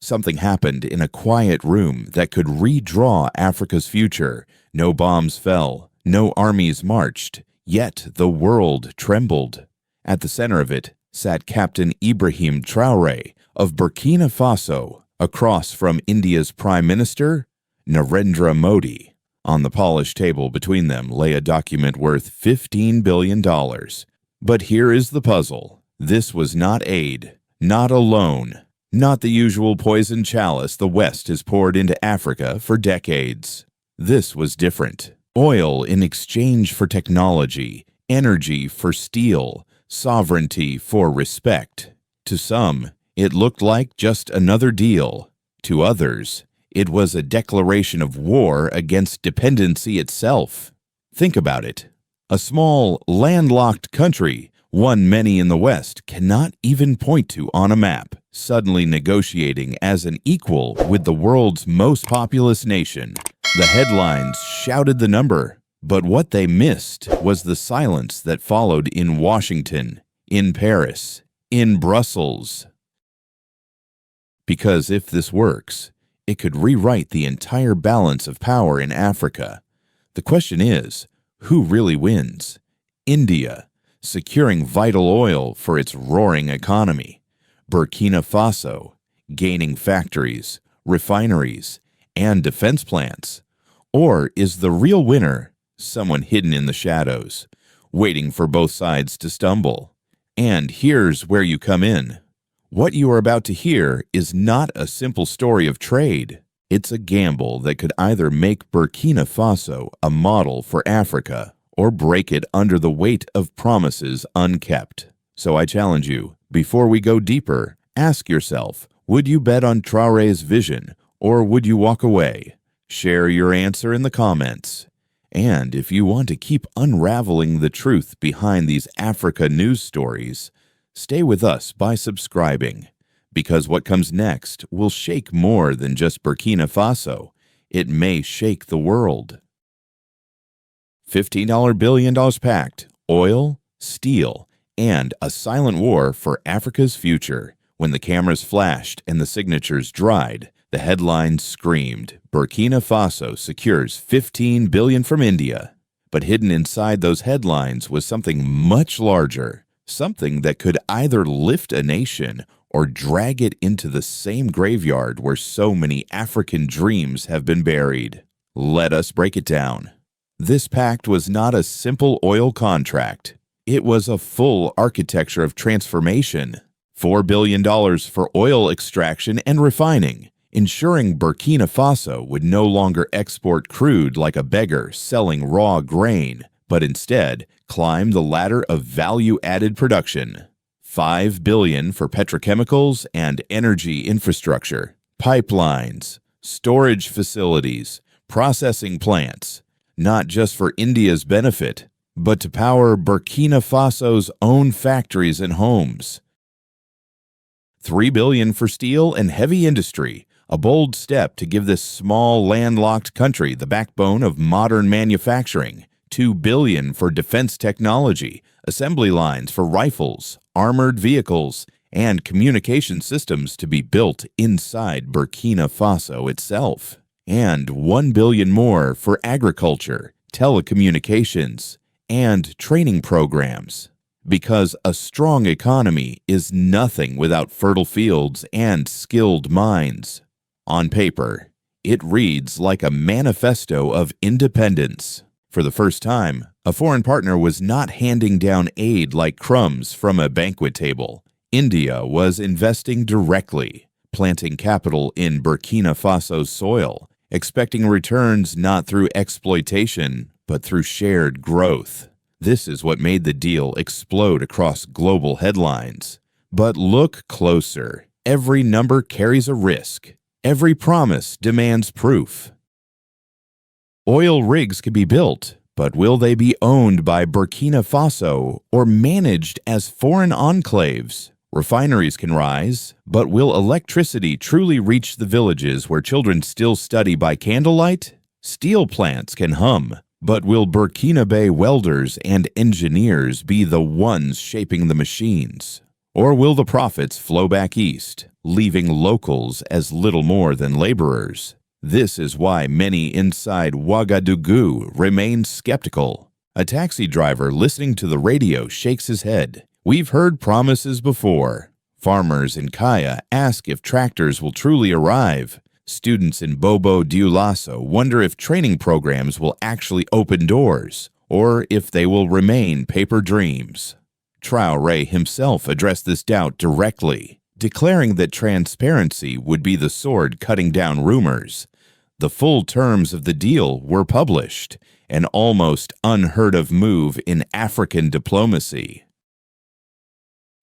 Something happened in a quiet room that could redraw Africa's future. No bombs fell, no armies marched, yet the world trembled. At the center of it sat Captain Ibrahim Traoré of Burkina Faso, across from India's Prime Minister, Narendra Modi. On the polished table between them lay a document worth $15 billion. But here is the puzzle. This was not aid, not a loan, not the usual poison chalice the West has poured into Africa for decades. This was different. Oil in exchange for technology, energy for steel, sovereignty for respect. To some, it looked like just another deal. To others, it was a declaration of war against dependency itself. Think about it. A small, landlocked country, one many in the West cannot even point to on a map, suddenly negotiating as an equal with the world's most populous nation. The headlines shouted the number, but what they missed was the silence that followed in Washington, in Paris, in Brussels. Because if this works, it could rewrite the entire balance of power in Africa. The question is, who really wins? India, securing vital oil for its roaring economy. Burkina Faso, gaining factories, refineries, and defense plants. Or is the real winner someone hidden in the shadows, waiting for both sides to stumble? And here's where you come in. What you are about to hear is not a simple story of trade. It's a gamble that could either make Burkina Faso a model for Africa or break it under the weight of promises unkept. So I challenge you, before we go deeper, ask yourself, would you bet on Traoré's vision or would you walk away? Share your answer in the comments. And if you want to keep unraveling the truth behind these Africa news stories, stay with us by subscribing, because what comes next will shake more than just Burkina Faso. It may shake the world. $15 billion pact, oil, steel, and a silent war for Africa's future. When the cameras flashed and the signatures dried, the headlines screamed, Burkina Faso secures $15 billion from India. But hidden inside those headlines was something much larger. Something that could either lift a nation or drag it into the same graveyard where so many African dreams have been buried. Let us break it down. This pact was not a simple oil contract. It was a full architecture of transformation. $4 billion for oil extraction and refining, ensuring Burkina Faso would no longer export crude like a beggar selling raw grain, but instead climb the ladder of value-added production. $5 billion for petrochemicals and energy infrastructure, pipelines, storage facilities, processing plants, not just for India's benefit, but to power Burkina Faso's own factories and homes. $3 billion for steel and heavy industry, a bold step to give this small landlocked country the backbone of modern manufacturing. $2 billion for defense technology, assembly lines for rifles, armored vehicles, and communication systems to be built inside Burkina Faso itself. And $1 billion more for agriculture, telecommunications, and training programs. Because a strong economy is nothing without fertile fields and skilled minds. On paper, it reads like a manifesto of independence. For the first time, a foreign partner was not handing down aid like crumbs from a banquet table. India was investing directly, planting capital in Burkina Faso's soil, expecting returns not through exploitation, but through shared growth. This is what made the deal explode across global headlines. But look closer. Every number carries a risk. Every promise demands proof. Oil rigs can be built, but will they be owned by Burkina Faso or managed as foreign enclaves? Refineries can rise, but will electricity truly reach the villages where children still study by candlelight? Steel plants can hum, but will Burkinabe welders and engineers be the ones shaping the machines? Or will the profits flow back east, leaving locals as little more than laborers. This is why many inside Ouagadougou remain skeptical. A taxi driver listening to the radio shakes his head. We've heard promises before. Farmers in Kaya ask if tractors will truly arrive. Students in Bobo Dioulasso wonder if training programs will actually open doors, or if they will remain paper dreams. Traoré himself addressed this doubt directly, declaring that transparency would be the sword cutting down rumors. The full terms of the deal were published, an almost unheard-of move in African diplomacy.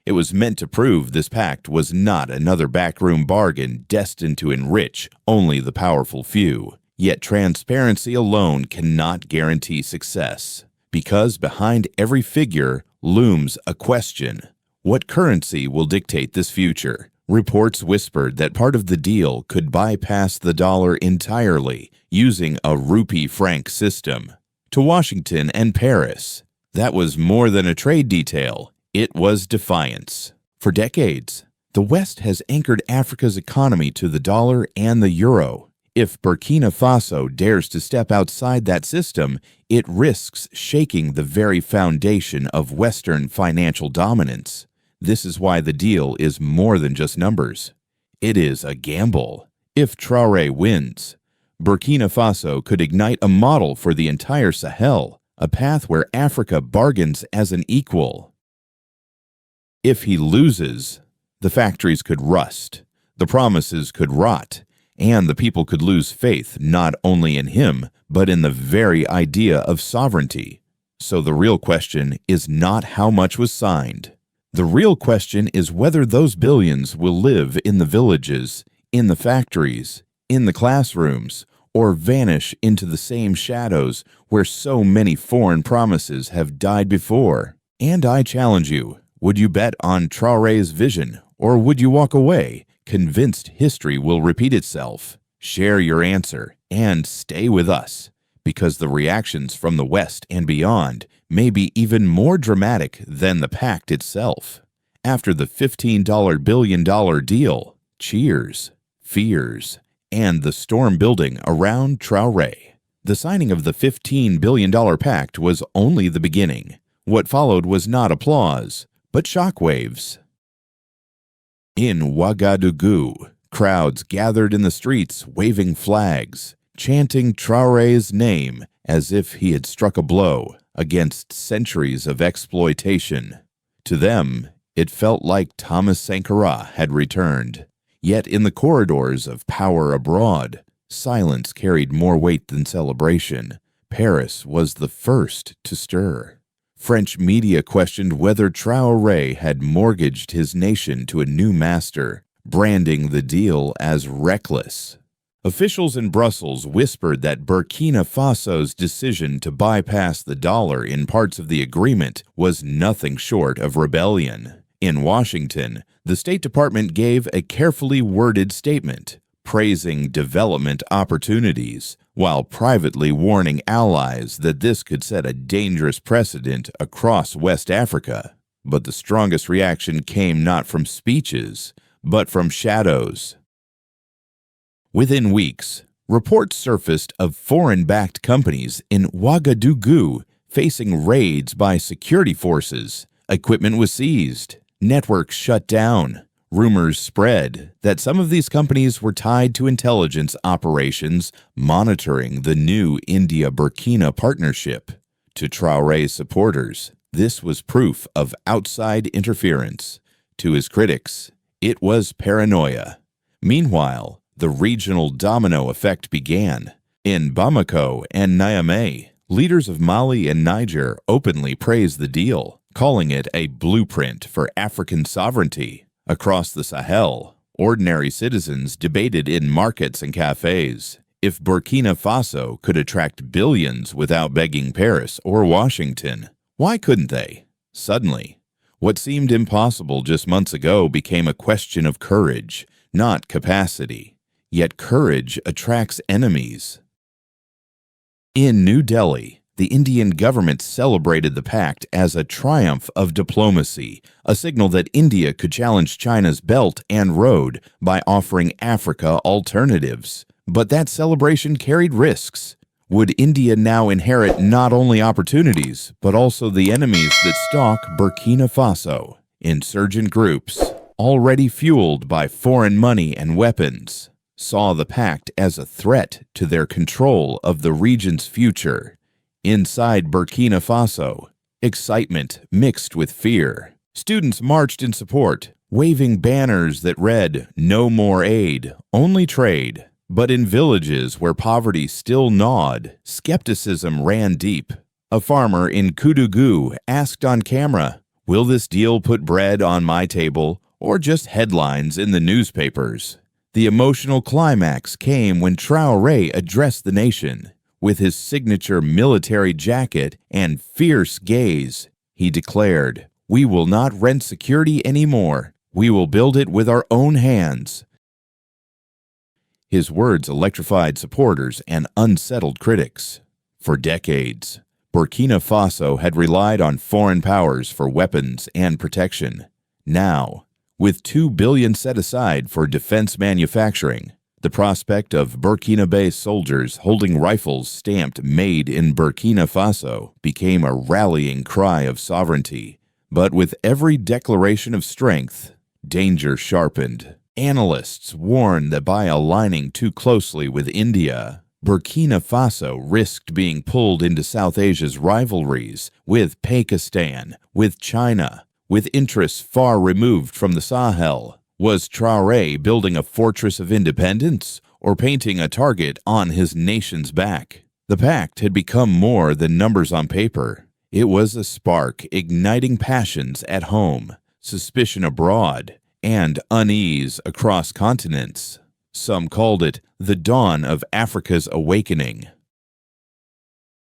It was meant to prove this pact was not another backroom bargain destined to enrich only the powerful few. Yet transparency alone cannot guarantee success, because behind every figure looms a question. What currency will dictate this future? Reports whispered that part of the deal could bypass the dollar entirely, using a rupee-franc system. To Washington and Paris, that was more than a trade detail. It was defiance. For decades, the West has anchored Africa's economy to the dollar and the euro. If Burkina Faso dares to step outside that system, it risks shaking the very foundation of Western financial dominance. This is why the deal is more than just numbers. It is a gamble. If Traoré wins, Burkina Faso could ignite a model for the entire Sahel, a path where Africa bargains as an equal. If he loses, the factories could rust, the promises could rot, and the people could lose faith not only in him, but in the very idea of sovereignty. So the real question is not how much was signed. The real question is whether those billions will live in the villages, in the factories, in the classrooms, or vanish into the same shadows where so many foreign promises have died before. And I challenge you, would you bet on Traoré's vision, or would you walk away, convinced history will repeat itself? Share your answer, and stay with us, because the reactions from the West and beyond may be even more dramatic than the pact itself. After the $15 billion deal, cheers, fears, and the storm building around Traoré. The signing of the $15 billion pact was only the beginning. What followed was not applause, but shockwaves. In Ouagadougou, crowds gathered in the streets waving flags, chanting Traoré's name as if he had struck a blow against centuries of exploitation. To them, it felt like Thomas Sankara had returned. Yet in the corridors of power abroad, silence carried more weight than celebration. Paris was the first to stir. French media questioned whether Traoré had mortgaged his nation to a new master, branding the deal as reckless. Officials in Brussels whispered that Burkina Faso's decision to bypass the dollar in parts of the agreement was nothing short of rebellion. In Washington, the State Department gave a carefully worded statement, praising development opportunities, while privately warning allies that this could set a dangerous precedent across West Africa. But the strongest reaction came not from speeches, but from shadows. Within weeks, reports surfaced of foreign-backed companies in Ouagadougou facing raids by security forces. Equipment was seized, networks shut down. Rumors spread that some of these companies were tied to intelligence operations monitoring the new India-Burkina partnership. To Traoré's supporters, this was proof of outside interference. To his critics, it was paranoia. Meanwhile, the regional domino effect began. In Bamako and Niamey, leaders of Mali and Niger openly praised the deal, calling it a blueprint for African sovereignty. Across the Sahel, ordinary citizens debated in markets and cafes if Burkina Faso could attract billions without begging Paris or Washington. Why couldn't they? Suddenly, what seemed impossible just months ago became a question of courage, not capacity. Yet courage attracts enemies. In New Delhi, The Indian government celebrated the pact as a triumph of diplomacy, a signal that India could challenge China's Belt and Road by offering Africa alternatives. But that celebration carried risks. Would India now inherit not only opportunities, but also the enemies that stalk Burkina Faso? Insurgent groups, already fueled by foreign money and weapons, saw the pact as a threat to their control of the region's future. Inside Burkina Faso, excitement mixed with fear. Students marched in support, waving banners that read, "No more aid, only trade." But in villages where poverty still gnawed, skepticism ran deep. A farmer in Koudougou asked on camera, "Will this deal put bread on my table, or just headlines in the newspapers?" The emotional climax came when Traoré addressed the nation. With his signature military jacket and fierce gaze, he declared, "We will not rent security anymore. We will build it with our own hands." His words electrified supporters and unsettled critics. For decades, Burkina Faso had relied on foreign powers for weapons and protection. Now, with $2 billion set aside for defense manufacturing, the prospect of Burkina-based soldiers holding rifles stamped "Made in Burkina Faso" became a rallying cry of sovereignty. But with every declaration of strength, danger sharpened. Analysts warn that by aligning too closely with India, Burkina Faso risked being pulled into South Asia's rivalries with Pakistan, with China, with interests far removed from the Sahel. Was Traoré building a fortress of independence or painting a target on his nation's back? The pact had become more than numbers on paper. It was a spark igniting passions at home, suspicion abroad, and unease across continents. Some called it the dawn of Africa's awakening.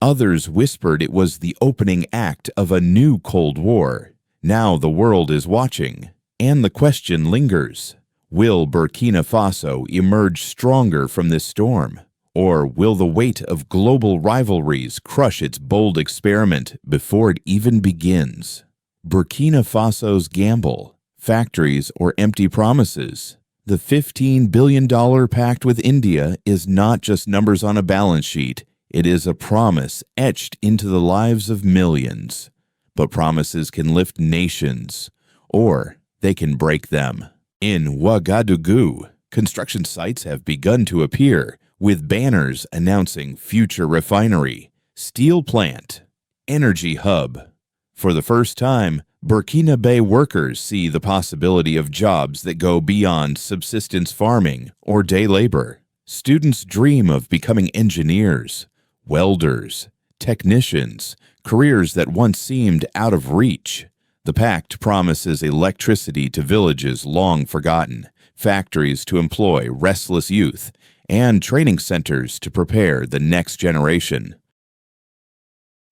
Others whispered it was the opening act of a new Cold War. Now the world is watching. And the question lingers, will Burkina Faso emerge stronger from this storm? Or will the weight of global rivalries crush its bold experiment before it even begins? Burkina Faso's gamble, factories or empty promises? The $15 billion pact with India is not just numbers on a balance sheet. It is a promise etched into the lives of millions. But promises can lift nations, or they can break them. In Ouagadougou, construction sites have begun to appear, with banners announcing future refinery, steel plant, energy hub. For the first time, Burkina workers see the possibility of jobs that go beyond subsistence farming or day labor. Students dream of becoming engineers, welders, technicians, careers that once seemed out of reach. The pact promises electricity to villages long forgotten, factories to employ restless youth, and training centers to prepare the next generation.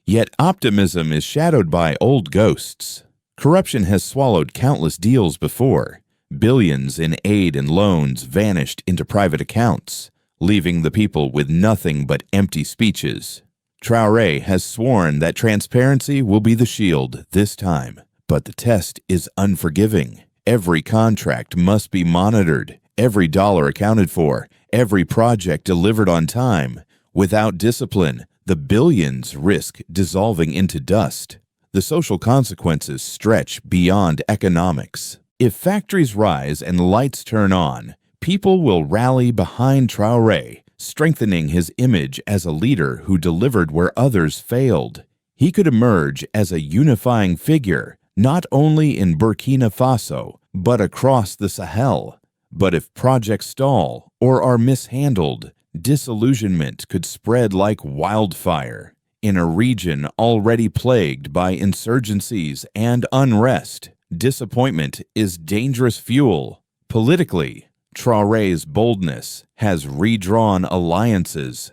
Yet optimism is shadowed by old ghosts. Corruption has swallowed countless deals before. Billions in aid and loans vanished into private accounts, leaving the people with nothing but empty speeches. Traoré has sworn that transparency will be the shield this time. But the test is unforgiving. Every contract must be monitored, every dollar accounted for, every project delivered on time. Without discipline, the billions risk dissolving into dust. The social consequences stretch beyond economics. If factories rise and lights turn on, people will rally behind Traoré, strengthening his image as a leader who delivered where others failed. He could emerge as a unifying figure, not only in Burkina Faso, but across the Sahel. But if projects stall or are mishandled, disillusionment could spread like wildfire. In a region already plagued by insurgencies and unrest, disappointment is dangerous fuel. Politically, Traoré's boldness has redrawn alliances.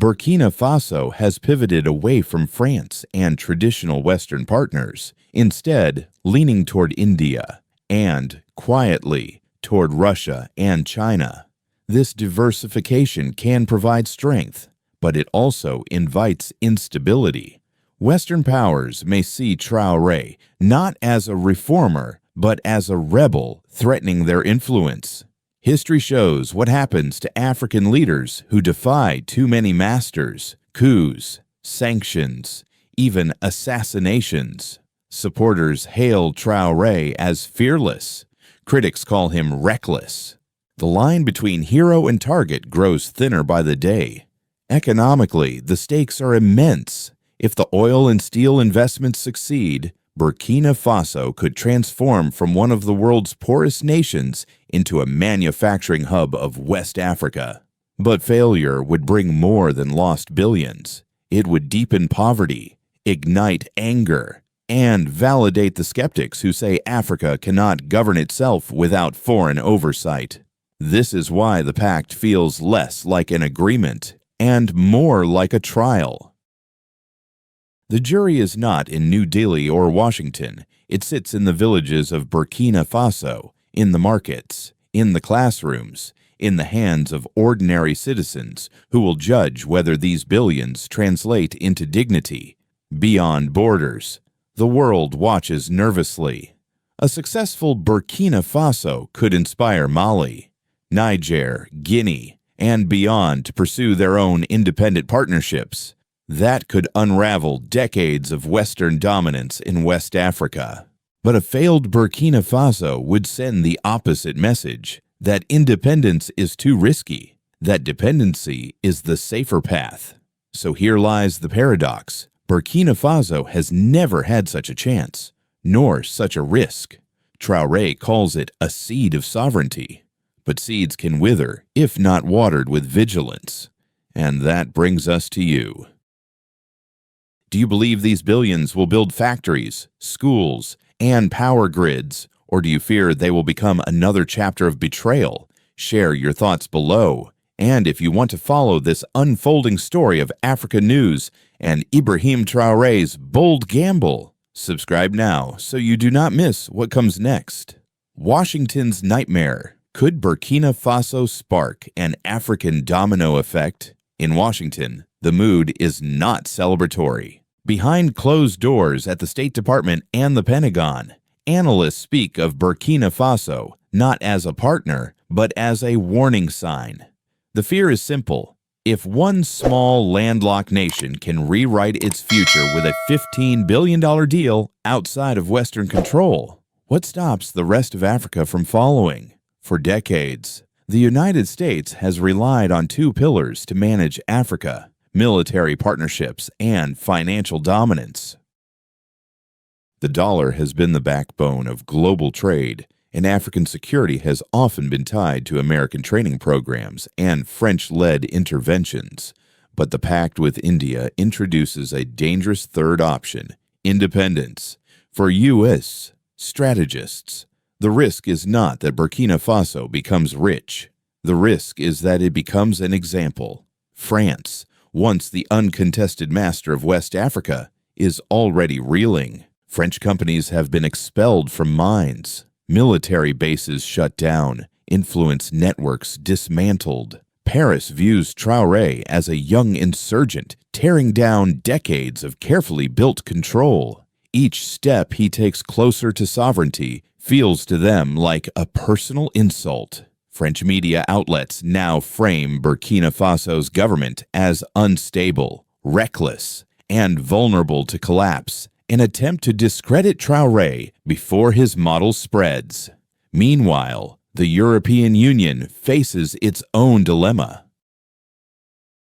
Burkina Faso has pivoted away from France and traditional Western partners, instead leaning toward India and, quietly, toward Russia and China. This diversification can provide strength, but it also invites instability. Western powers may see Traoré not as a reformer, but as a rebel threatening their influence. History shows what happens to African leaders who defy too many masters, coups, sanctions, even assassinations. Supporters hail Traoré as fearless. Critics call him reckless. The line between hero and target grows thinner by the day. Economically, the stakes are immense. If the oil and steel investments succeed, Burkina Faso could transform from one of the world's poorest nations into a manufacturing hub of West Africa. But failure would bring more than lost billions. It would deepen poverty, ignite anger, and validate the skeptics who say Africa cannot govern itself without foreign oversight. This is why the pact feels less like an agreement and more like a trial. The jury is not in New Delhi or Washington. It sits in the villages of Burkina Faso, in the markets, in the classrooms, in the hands of ordinary citizens who will judge whether these billions translate into dignity. Beyond borders, the world watches nervously. A successful Burkina Faso could inspire Mali, Niger, Guinea, and beyond to pursue their own independent partnerships. That could unravel decades of Western dominance in West Africa. But a failed Burkina Faso would send the opposite message, that independence is too risky, that dependency is the safer path. So here lies the paradox. Burkina Faso has never had such a chance, nor such a risk. Traoré calls it a seed of sovereignty. But seeds can wither if not watered with vigilance. And that brings us to you. Do you believe these billions will build factories, schools, and power grids, or do you fear they will become another chapter of betrayal? Share your thoughts below. And if you want to follow this unfolding story of Africa news and Ibrahim Traoré's bold gamble, subscribe now so you do not miss what comes next. Washington's nightmare. Could Burkina Faso spark an African domino effect? In Washington, the mood is not celebratory. Behind closed doors at the State Department and the Pentagon, analysts speak of Burkina Faso not as a partner, but as a warning sign. The fear is simple. If one small landlocked nation can rewrite its future with a $15 billion deal outside of Western control, what stops the rest of Africa from following? For decades, the United States has relied on two pillars to manage Africa: military partnerships and financial dominance. The dollar has been the backbone of global trade, and African security has often been tied to American training programs and French-led interventions. But the pact with India introduces a dangerous third option: independence. For U.S. strategists, the risk is not that Burkina Faso becomes rich. The risk is that it becomes an example. France, once the uncontested master of West Africa, is already reeling. French companies have been expelled from mines, military bases shut down, influence networks dismantled. Paris views Traoré as a young insurgent tearing down decades of carefully built control. Each step he takes closer to sovereignty feels to them like a personal insult. French media outlets now frame Burkina Faso's government as unstable, reckless, and vulnerable to collapse, an attempt to discredit Traoré before his model spreads. Meanwhile, the European Union faces its own dilemma.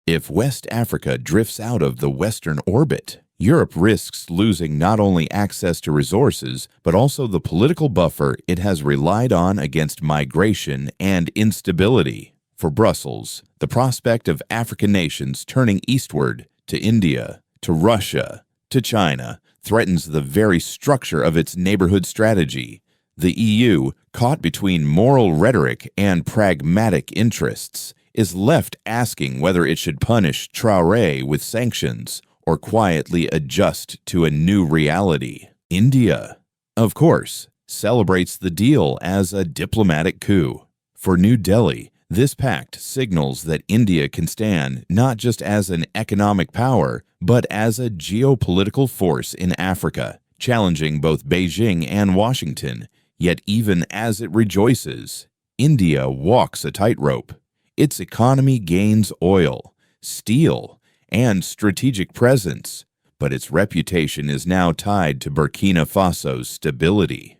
If West Africa drifts out of the Western orbit, Europe risks losing not only access to resources, but also the political buffer it has relied on against migration and instability. For Brussels, the prospect of African nations turning eastward to India, to Russia, to China threatens the very structure of its neighborhood strategy. The EU, caught between moral rhetoric and pragmatic interests, is left asking whether it should punish Traoré with sanctions or quietly adjust to a new reality. India, of course, celebrates the deal as a diplomatic coup. For New Delhi, This pact signals that India can stand not just as an economic power, but as a geopolitical force in Africa, challenging both Beijing and Washington. Yet even as it rejoices, India walks a tightrope. Its economy gains oil, steel, and strategic presence, but its reputation is now tied to Burkina Faso's stability.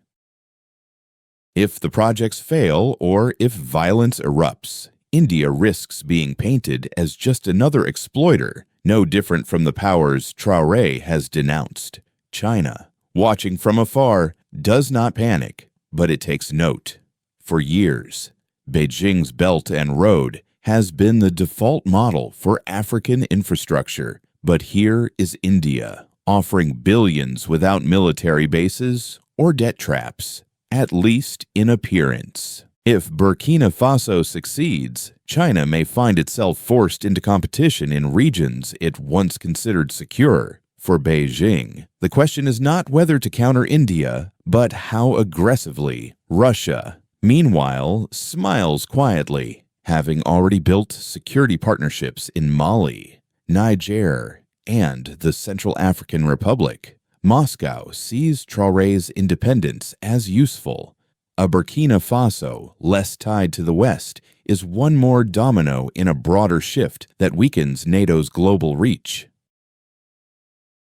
If the projects fail or if violence erupts, India risks being painted as just another exploiter, no different from the powers Traoré has denounced. China, watching from afar, does not panic, but it takes note. For years, Beijing's Belt and Road has been the default model for African infrastructure, but here is India, offering billions without military bases or debt traps, at least in appearance. If Burkina Faso succeeds, China may find itself forced into competition in regions it once considered secure. For Beijing, the question is not whether to counter India, but how aggressively. Russia, meanwhile, smiles quietly, having already built security partnerships in Mali, Niger, and the Central African Republic. Moscow sees Traoré's independence as useful. A Burkina Faso, less tied to the West, is one more domino in a broader shift that weakens NATO's global reach.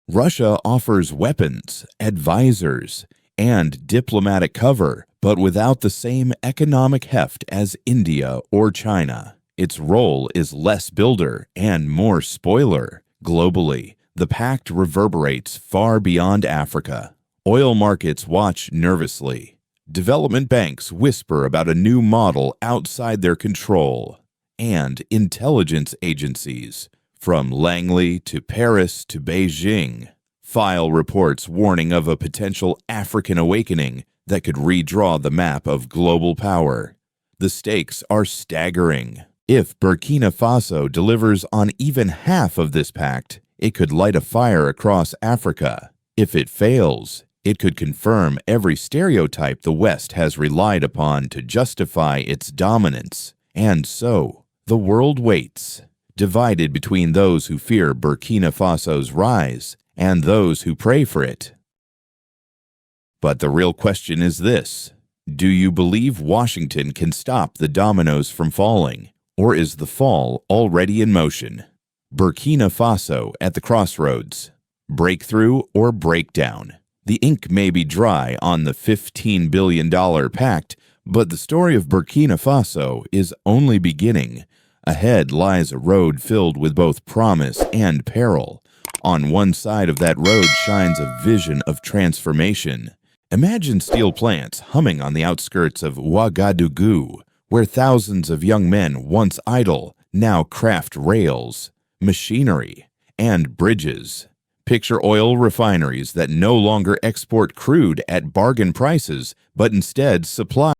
Russia offers weapons, advisors, and diplomatic cover, but without the same economic heft as India or China. Its role is less builder and more spoiler. Globally, the pact reverberates far beyond Africa. Oil markets watch nervously. Development banks whisper about a new model outside their control. And intelligence agencies, from Langley to Paris to Beijing, file reports warning of a potential African awakening that could redraw the map of global power. The stakes are staggering. If Burkina Faso delivers on even half of this pact, it could light a fire across Africa. If it fails, it could confirm every stereotype the West has relied upon to justify its dominance. And so, the world waits, divided between those who fear Burkina Faso's rise and those who pray for it. But the real question is this: do you believe Washington can stop the dominoes from falling, or is the fall already in motion? Burkina Faso at the crossroads. Breakthrough or breakdown? The ink may be dry on the $15 billion pact, but the story of Burkina Faso is only beginning. Ahead lies a road filled with both promise and peril. On one side of that road shines a vision of transformation. Imagine steel plants humming on the outskirts of Ouagadougou, where thousands of young men, once idle, now craft rails, machinery, and bridges. Picture oil refineries that no longer export crude at bargain prices, but instead supply